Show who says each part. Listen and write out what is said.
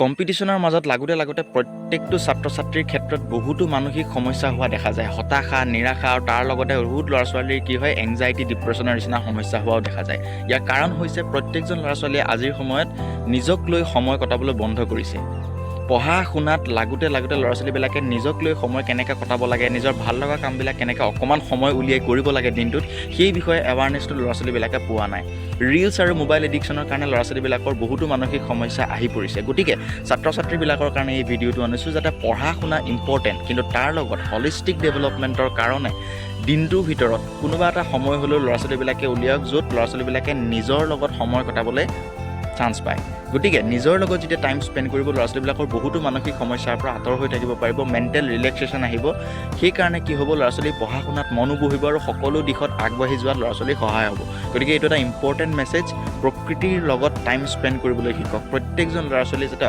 Speaker 1: কম্পিটিশ্যনৰ মাজত লাগোতে প্ৰত্যেকটো ছাত্ৰ ছাত্ৰীৰ ক্ষেত্ৰত বহুতো মানসিক সমস্যা হোৱা দেখা যায় হতাশা নিৰাশা আৰু তাৰ লগতে বহুত ল'ৰা ছোৱালীৰ কি হয় এংজাইটি ডিপ্ৰেশ্যনৰ নিচিনা সমস্যা হোৱাও দেখা যায় ইয়াৰ কাৰণ হৈছে প্ৰত্যেকজন ল'ৰা ছোৱালীয়ে আজিৰ সময়ত নিজক লৈ সময় কটাবলৈ বন্ধ কৰিছে পঢ়া শুনাত লাগোতে ল'ৰা ছোৱালীবিলাকে নিজক লৈ সময় কেনেকৈ কটাব লাগে নিজৰ ভাল লগা কামবিলাক কেনেকৈ অকণমান সময় উলিয়াই কৰিব লাগে দিনটোত সেই বিষয়ে এৱাৰনেছটো ল'ৰা ছোৱালীবিলাকে পোৱা নাই ৰিলছ আৰু মোবাইল এডিকশ্যনৰ কাৰণে ল'ৰা ছোৱালীবিলাকৰ বহুতো মানসিক সমস্যা আহি পৰিছে গতিকে ছাত্ৰ ছাত্ৰীবিলাকৰ কাৰণে এই ভিডিঅ'টো আনিছোঁ যাতে পঢ়া শুনা ইম্পৰ্টেণ্ট কিন্তু তাৰ লগত হলিষ্টিক ডেভেলপমেণ্টৰ কাৰণে দিনটোৰ ভিতৰত কোনোবা এটা সময় হ'লেও ল'ৰা ছোৱালীবিলাকে উলিয়াওক য'ত ল'ৰা ছোৱালীবিলাকে নিজৰ লগত সময় কটাবলৈ চান্স পায় গতিকে নিজৰ লগত যেতিয়া টাইম স্পেণ্ড কৰিব ল'ৰা ছোৱালীবিলাকৰ বহুতো মানসিক সমস্যাৰ পৰা আঁতৰ হৈ থাকিব পাৰিব মেণ্টেল ৰিলেক্সেশ্যন আহিব সেইকাৰণে কি হ'ব ল'ৰা ছোৱালী পঢ়া শুনাত মনো বহিব আৰু সকলো দিশত আগবাঢ়ি যোৱাত ল'ৰা ছোৱালীৰ সহায় হ'ব গতিকে এইটো এটা ইম্পৰ্টেণ্ট মেছেজ প্ৰকৃতিৰ লগত টাইম স্পেণ্ড কৰিবলৈ শিকক প্ৰত্যেকজন ল'ৰা ছোৱালী যাতে